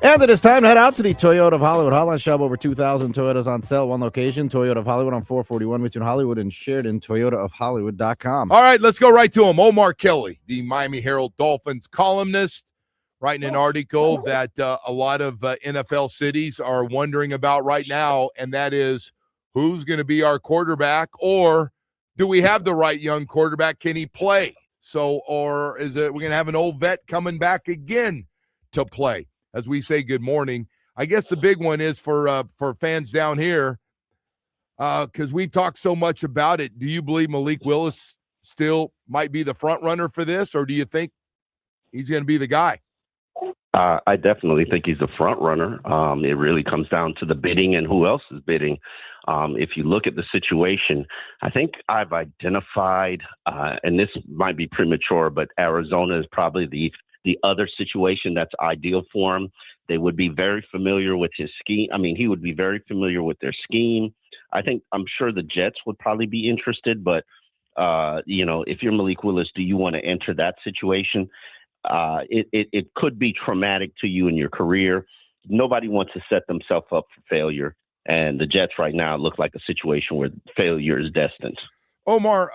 And it is time to head out to the Toyota of Hollywood Hotline Shop. Over 2,000 Toyotas on sale at one location. Toyota of Hollywood on 441 between Hollywood and Sheridan. ToyotaofHollywood.com. All right, let's go right to him. Omar Kelly, the Miami Herald Dolphins columnist, writing an article that a lot of NFL cities are wondering about right now, and that is who's going to be our quarterback, or do we have the right young quarterback? Can he play? So, or is it we're going to have an old vet coming back again to play? As we say good morning, I guess the big one is for fans down here, because we've talked so much about it. Do you believe Malik Willis still might be the front runner for this, or do you think he's going to be the guy? I definitely think he's the front runner. It really comes down to the bidding and who else is bidding. If you look at the situation, I think I've identified, and this might be premature, but Arizona is probably the other situation that's ideal for him. They would be very familiar with his scheme. I mean, he would be very familiar with their scheme. I'm sure the Jets would probably be interested, but if you're Malik Willis, do you want to enter that situation? It could be traumatic to you in your career. Nobody wants to set themselves up for failure. And the Jets right now look like a situation where failure is destined. Omar,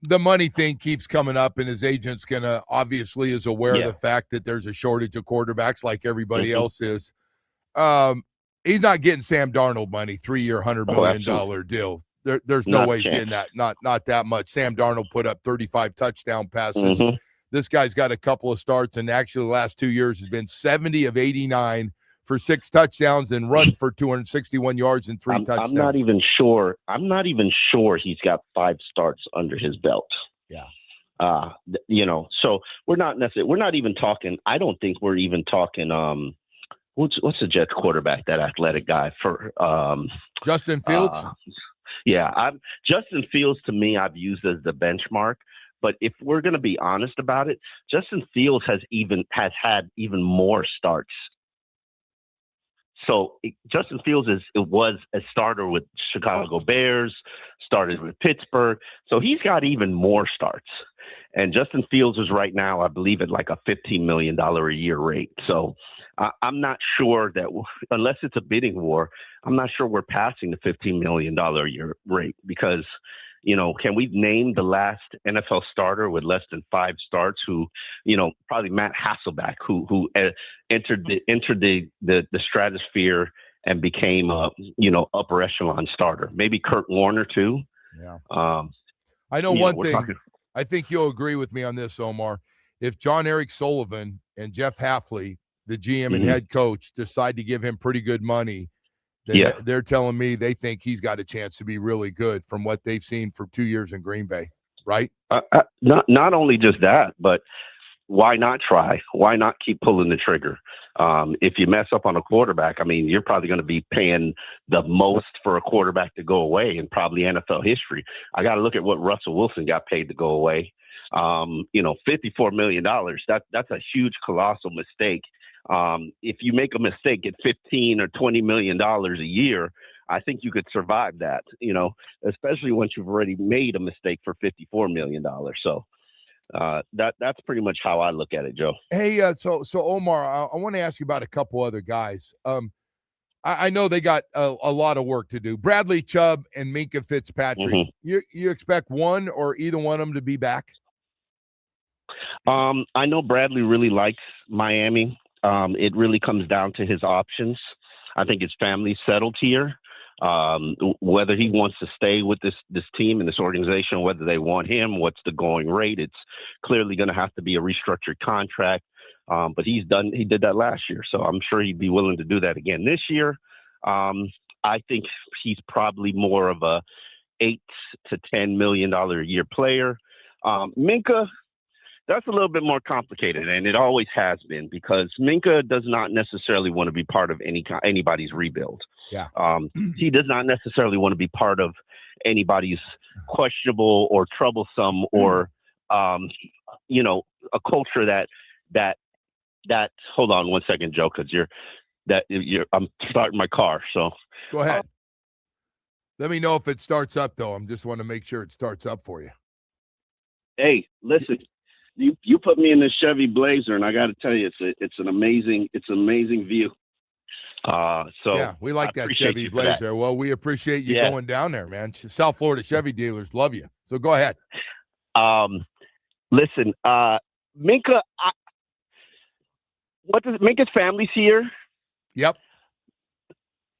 the money thing keeps coming up, and his agent's obviously is aware of the fact that there's a shortage of quarterbacks like everybody else is. He's not getting Sam Darnold money, 3-year, $100 million deal. There's no way he's getting that. Not that much. Sam Darnold put up 35 touchdown passes. This guy's got a couple of starts, and actually the last 2 years has been 70 of 89 for 6 touchdowns and run for 261 yards and 3 touchdowns. I'm not even sure he's got 5 starts under his belt. Yeah. So we're not even talking. I don't think we're even talking. What's the Jets quarterback, that athletic guy for Justin Fields? Justin Fields, to me, I've used as the benchmark. But if we're going to be honest about it, Justin Fields has had even more starts. So Justin Fields was a starter with Chicago Bears, started with Pittsburgh. So he's got even more starts. And Justin Fields is right now, I believe, at like a $15 million a year rate. So I'm not sure that, unless it's a bidding war, I'm not sure we're passing the $15 million a year rate because, can we name the last NFL starter with less than 5 starts who, probably Matt Hasselbeck, who entered the stratosphere and became a, upper echelon starter. Maybe Kurt Warner too. Yeah. I know one thing. I think you'll agree with me on this, Omar. If John Eric Sullivan and Jeff Hafley, the GM and head coach, decide to give him pretty good money, then they're telling me they think he's got a chance to be really good from what they've seen for 2 years in Green Bay, right? Not only just that, but why not try? Why not keep pulling the trigger? If you mess up on a quarterback, I mean, you're probably going to be paying the most for a quarterback to go away in probably NFL history. I got to look at what Russell Wilson got paid to go away. $54 million. That's a huge, colossal mistake. If you make a mistake at $15 or $20 million a year, I think you could survive that, especially once you've already made a mistake for $54 million. So that's pretty much how I look at it, Joe. Hey, so Omar, I want to ask you about a couple other guys. I know they got a lot of work to do. Bradley Chubb and Minkah Fitzpatrick. You expect one or either one of them to be back? I know Bradley really likes Miami. It really comes down to his options. I think his family's settled here. Whether he wants to stay with this team and this organization, whether they want him, what's the going rate, it's clearly going to have to be a restructured contract. But he did that last year, so I'm sure he'd be willing to do that again this year. I think he's probably more of a $8 to $10 million a year player. Minkah, that's a little bit more complicated, and it always has been, because Minkah does not necessarily want to be part of anybody's rebuild. Yeah. He does not necessarily want to be part of anybody's questionable or troublesome or, a culture that. Hold on one second, Joe, because I'm starting my car. So go ahead. Let me know if it starts up, though. I just want to make sure it starts up for you. Hey, listen. you put me in this Chevy Blazer, and I got to tell you, it's an amazing view. So yeah, we like that Chevy Blazer. Blazer. Well, we appreciate you going down there, man. South Florida Chevy dealers love you. So go ahead. Listen, Minka, Minka's family's here? Yep.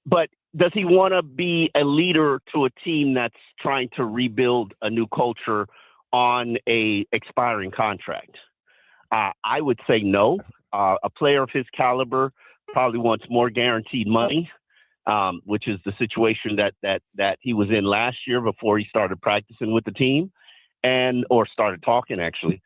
But does he want to be a leader to a team that's trying to rebuild a new culture on a expiring contract? I would say no. A player of his caliber probably wants more guaranteed money, which is the situation that he was in last year before he started practicing with the team or started talking, actually.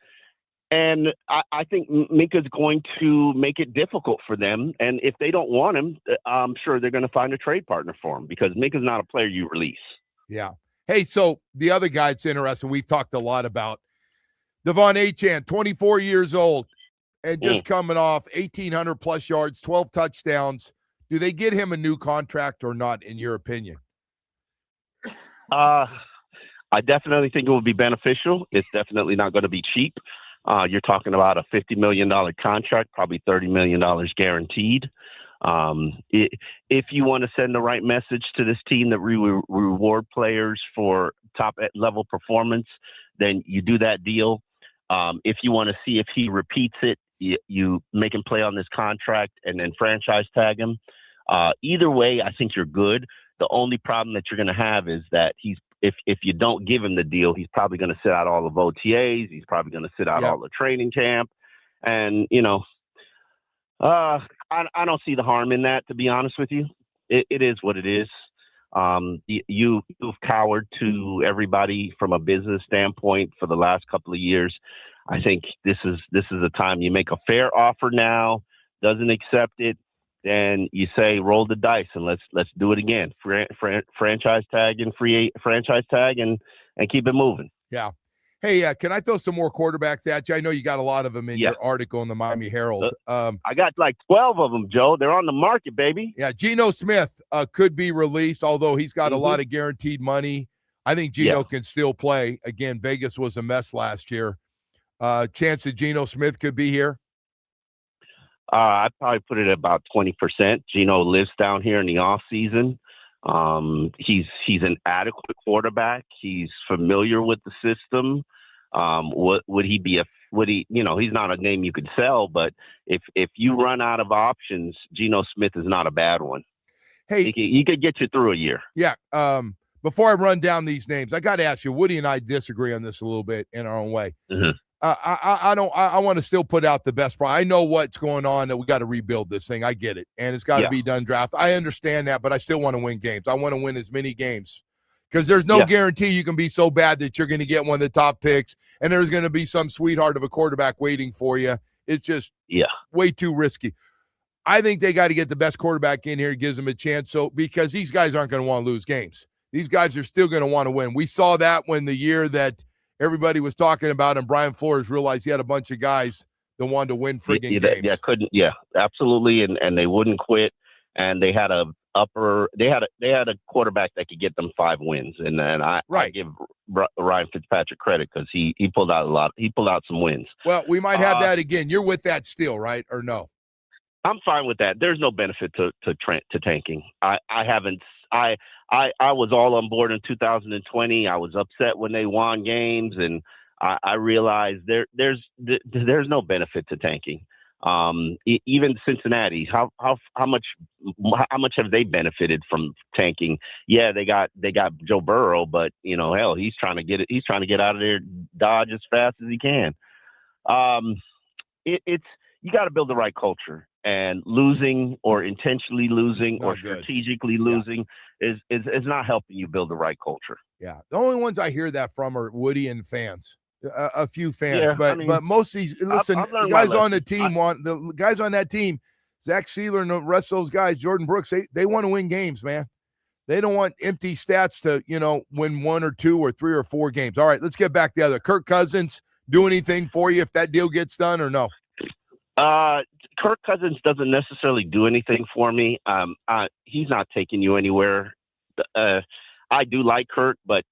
And I think Minka's going to make it difficult for them. And if they don't want him, I'm sure they're going to find a trade partner for him, because Minka's not a player you release. Yeah. Hey, so the other guy that's interesting, we've talked a lot about, Devon Achane, 24 years old, and just coming off 1,800 plus yards, 12 touchdowns. Do they get him a new contract or not, in your opinion? I definitely think it will be beneficial. It's definitely not going to be cheap. You're talking about a $50 million contract, probably $30 million guaranteed. If you want to send the right message to this team that we reward players for top level performance, then you do that deal. If you want to see if he repeats it, you make him play on this contract and then franchise tag him. Either way, I think you're good. The only problem that you're going to have is that if you don't give him the deal, he's probably going to sit out all of OTAs. He's probably going to sit out all the training camp. And, I don't see the harm in that, to be honest with you. It is what it is. You've cowered to everybody from a business standpoint for the last couple of years. I think this is the time you make a fair offer now, doesn't accept it, then you say roll the dice and let's do it again. Franchise tag and franchise tag and keep it moving. Yeah. Hey, can I throw some more quarterbacks at you? I know you got a lot of them in your article in the Miami Herald. I got like 12 of them, Joe. They're on the market, baby. Yeah, Geno Smith could be released, although he's got a lot of guaranteed money. I think Geno can still play. Again, Vegas was a mess last year. Chance that Geno Smith could be here? I'd probably put it at about 20%. Geno lives down here in the off season. He's an adequate quarterback. He's familiar with the system. Would he be he's not a name you could sell, but if you run out of options, Geno Smith is not a bad one. Hey, he could get you through a year. Yeah. Before I run down these names, I got to ask you, Woody and I disagree on this a little bit in our own way. I want to still put out the best product. I know what's going on, that we got to rebuild this thing. I get it. And it's got to be done draft. I understand that, but I still want to win games. I want to win as many games, because there's no guarantee you can be so bad that you're going to get one of the top picks and there's going to be some sweetheart of a quarterback waiting for you. It's just way too risky. I think they got to get the best quarterback in here, gives them a chance. So, because these guys aren't going to want to lose games. These guys are still going to want to win. We saw that when the year that everybody was talking about, and Brian Flores realized he had a bunch of guys that wanted to win friggin' games. Absolutely, and they wouldn't quit. And they had a quarterback that could get them 5 wins, and then I give Ryan Fitzpatrick credit, because he pulled out a lot. He pulled out some wins. Well, we might have that again. You're with that still, right? Or no? I'm fine with that. There's no benefit to tanking. I was all on board in 2020. I was upset when they won games, and I realized there's no benefit to tanking. Even Cincinnati, how much have they benefited from tanking? Yeah, they got Joe Burrow, but hell, he's trying to get out of there, Dodge as fast as he can. You got to build the right culture, and losing or intentionally losing or strategically losing is not helping you build the right culture. Yeah. The only ones I hear that from are Woody and fans, a few fans, but most of these, listen, the guys on the team the guys on that team, Zach Sealer and the rest of those guys, Jordan Brooks, they want to win games, man. They don't want empty stats to, win 1 or 2 or 3 or 4 games. All right, let's get back together. Kirk Cousins, do anything for you if that deal gets done, or no? Kirk Cousins doesn't necessarily do anything for me. He's not taking you anywhere. I do like Kurt, but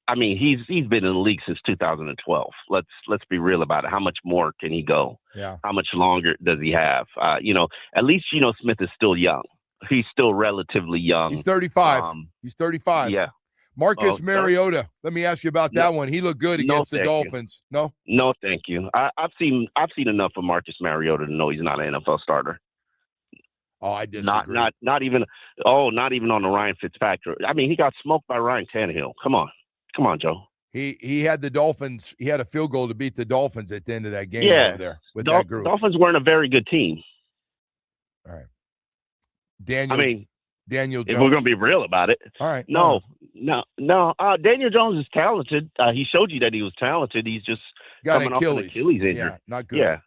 I mean, he's been in the league since 2012. Let's be real about it. How much more can he go? Yeah. How much longer does he have? At least Smith is still young. He's still relatively young. He's 35. He's 35. Yeah. Marcus Mariota. Let me ask you about that one. He looked good against the Dolphins. No, thank you. I've seen enough of Marcus Mariota to know he's not an NFL starter. Oh, I disagree. Not even on the Ryan Fitzpatrick. I mean, he got smoked by Ryan Tannehill. Come on, Joe. He had the Dolphins. He had a field goal to beat the Dolphins at the end of that game over there with that group. Dolphins weren't a very good team. All right, Daniel Jones. If we're going to be real about it. All right. No. Daniel Jones is talented. He showed you that he was talented. He's just got coming off an Achilles injury. Yeah, not good. Yeah,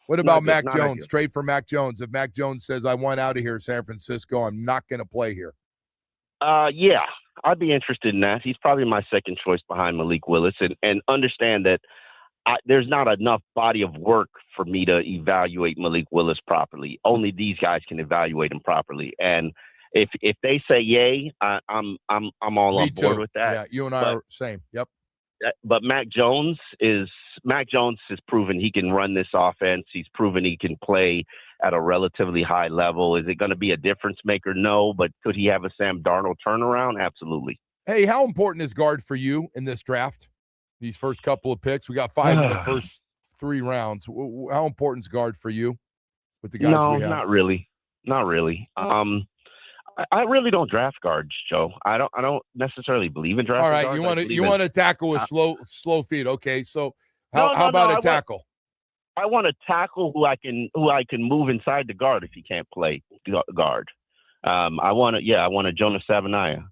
What about Mac Jones? Trade for Mac Jones. If Mac Jones says, I want out of here, San Francisco, I'm not going to play here. Yeah, I'd be interested in that. He's probably my second choice behind Malik Willis. And understand that there's not enough body of work for me to evaluate Malik Willis properly. Only these guys can evaluate him properly. And if they say yay, I'm all on board with that. Yeah, you and I are same. Yep. But Mac Jones has proven he can run this offense. He's proven he can play at a relatively high level. Is it going to be a difference maker? No, but could he have a Sam Darnold turnaround? Absolutely. Hey, how important is guard for you in this draft? These first couple of picks, we got 5 in the first 3 rounds. How important is guard for you with the guys we have? Not really. I really don't draft guards, Joe. I don't necessarily believe in drafting. All right, guards. you want to tackle with slow feet. Okay, so how about a tackle? I want a tackle who I can move inside the guard if he can't play guard. I want a Jonas Savaiinaea.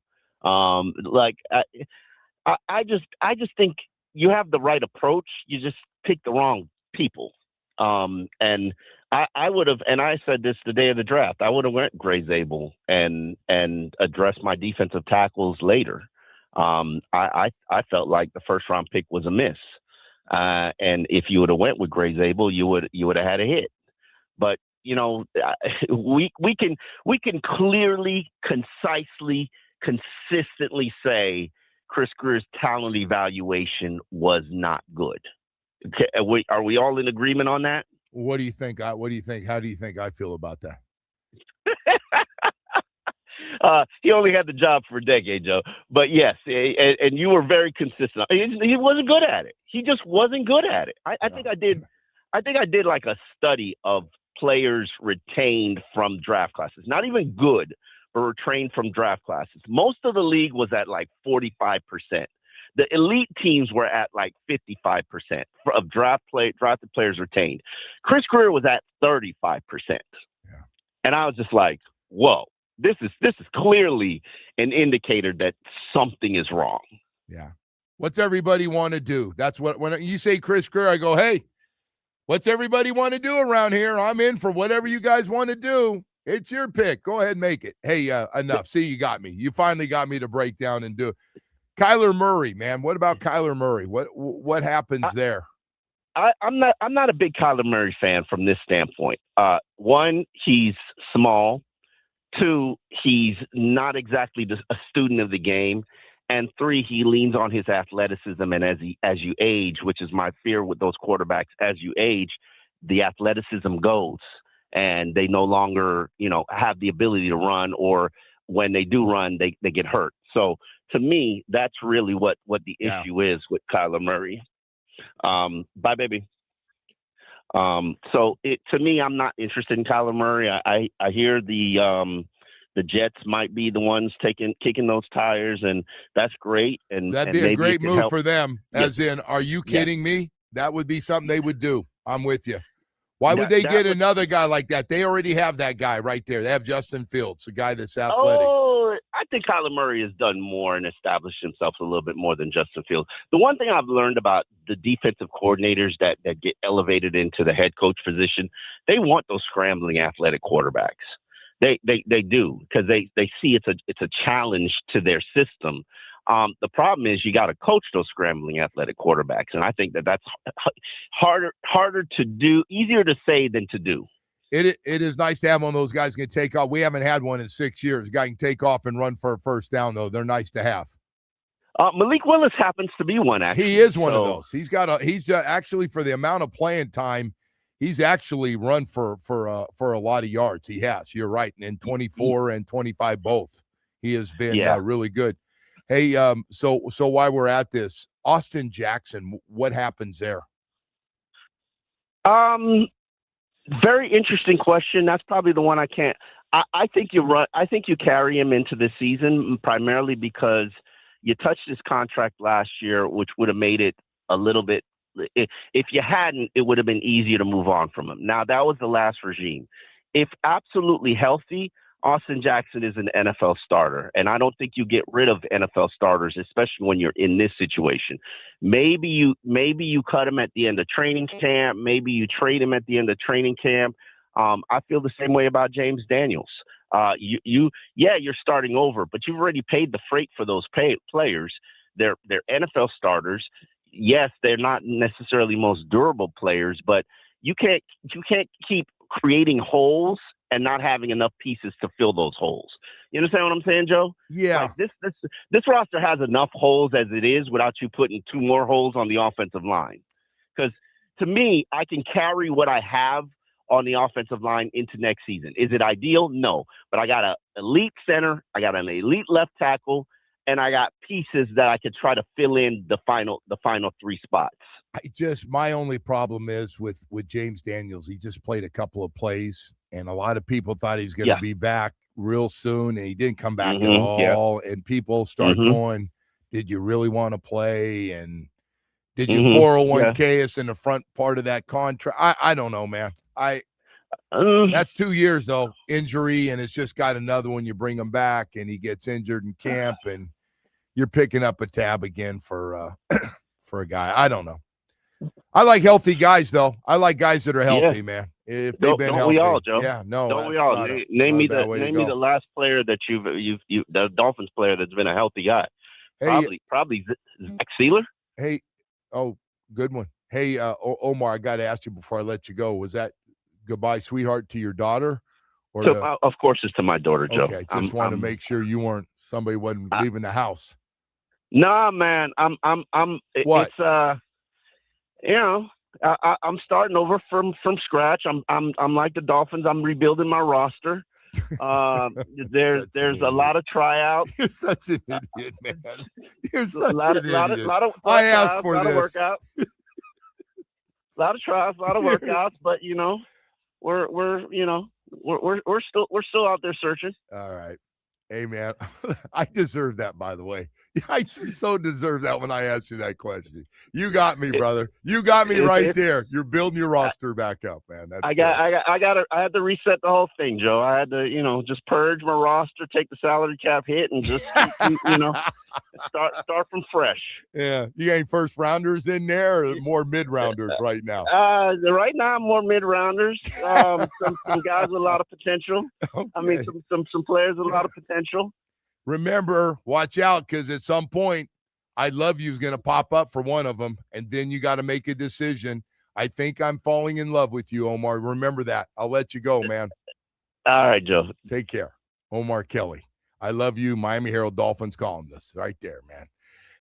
I just think you have the right approach. You just pick the wrong people. And I would have, and I said this the day of the draft, I would have went Gray Zabel and addressed my defensive tackles later. I felt like the first round pick was a miss. And if you would have went with Gray Zabel, you would have had a hit. But we can clearly, concisely, consistently say Chris Greer's talent evaluation was not good. Okay, are we all in agreement on that? What do you think? How do you think I feel about that? He only had the job for a decade, Joe. But yes, and you were very consistent. He wasn't good at it. He just wasn't good at it. I think I did like a study of players retained from draft classes. Not even good, but retained from draft classes. Most of the league was at like 45%. The elite teams were at like 55% of drafted players retained. Chris Greer was at 35%. Yeah. And I was just like, whoa, this is clearly an indicator that something is wrong. Yeah. What's everybody want to do? That's what, when you say Chris Greer, I go, hey, what's everybody want to do around here? I'm in for whatever you guys want to do. It's your pick. Go ahead and make it. Hey, enough. See, you got me. You finally got me to break down and do it. Kyler Murray, man. What about Kyler Murray? What happens there? I'm not a big Kyler Murray fan from this standpoint. One, he's small. 2, he's not exactly a student of the game. And 3, he leans on his athleticism. And as you age, which is my fear with those quarterbacks, as you age, the athleticism goes, and they no longer, have the ability to run, or when they do run, they get hurt. So to me, that's really what the issue is with Kyler Murray. Bye, baby. So to me, I'm not interested in Kyler Murray. I hear the Jets might be the ones kicking those tires, and that's great. And that'd be a great move for them. As in, are you kidding me? That would be something they would do. I'm with you. Why would they get another guy like that? They already have that guy right there. They have Justin Fields, a guy that's athletic. Oh, I think Kyler Murray has done more and established himself a little bit more than Justin Fields. The one thing I've learned about the defensive coordinators that get elevated into the head coach position, they want those scrambling athletic quarterbacks. They do, because they see it's a challenge to their system. The problem is you got to coach those scrambling athletic quarterbacks, and I think that's harder to do, easier to say than to do. It is nice to have one of those guys who can take off. We haven't had one in 6 years. A guy can take off and run for a first down, though. They're nice to have. Malik Willis happens to be one, actually. He is one of those. He's actually, for the amount of playing time, he's actually run for a lot of yards. He has. You're right. And in 24 and 25 both, he has been really good. Hey, so while we're at this, Austin Jackson, what happens there? Very interesting question. That's probably the one I can't. I think you run. I think you carry him into the season primarily because you touched his contract last year, which would have made it a little bit. If you hadn't, it would have been easier to move on from him. Now, that was the last regime. If absolutely healthy, Austin Jackson is an NFL starter, and I don't think you get rid of NFL starters, especially when you're in this situation. Maybe you cut him at the end of training camp. Maybe you trade him at the end of training camp. I feel the same way about James Daniels. You're starting over, but you've already paid the freight for those players. They're NFL starters. Yes, they're not necessarily most durable players, but you can't keep creating holes and not having enough pieces to fill those holes. You understand what I'm saying, Joe? Yeah. Like this roster has enough holes as it is without you putting 2 more holes on the offensive line. Because to me, I can carry what I have on the offensive line into next season. Is it ideal? No. But I got an elite center, I got an elite left tackle, and I got pieces that I could try to fill in the final 3 spots. My only problem is with James Daniels. He just played a couple of plays, and a lot of people thought he was going to be back real soon, and he didn't come back at all. Yeah. And people start going, did you really want to play? And did you 401k us in the front part of that contract? I don't know, man. That's 2 years, though, injury, and it's just got another one. You bring him back, and he gets injured in camp, and you're picking up a tab again for a guy. I don't know. I like healthy guys, though. I like guys that are healthy, man. If they've been healthy, we all, Joe? Yeah, no. Don't we all? Name me the last player that you've the Dolphins player that's been a healthy guy. Hey, probably Zach Sealer. Hey, good one. Hey, Omar, I got to ask you before I let you go. Was that goodbye, sweetheart, to your daughter? Of course, it's to my daughter, Joe. Okay, just want to make sure somebody wasn't leaving the house. Nah, man. What? It's I'm starting over from scratch. I'm like the Dolphins. I'm rebuilding my roster. There's a lot of tryouts. You're such an idiot, man. You're such an idiot. I asked for this. A lot of tryouts, a lot of workouts, but we're still out there searching. All right. Hey, man, I deserve that, by the way. I so deserve that when I asked you that question. You got me, brother. You got me right there. You're building your roster back up, man. I had to reset the whole thing, Joe. I had to, just purge my roster, take the salary cap hit, and just, start from fresh. Yeah. You ain't first rounders in there or more mid rounders right now? Right now, more mid rounders. Some guys with a lot of potential. Okay. I mean, some players with a lot of potential. Remember, watch out, because at some point, I Love You is going to pop up for one of them, and then you got to make a decision. I think I'm falling in love with you, Omar. Remember that. I'll let you go, man. All right, Joe. Take care. Omar Kelly. I Love You, Miami Herald Dolphins columnist. Right there, man.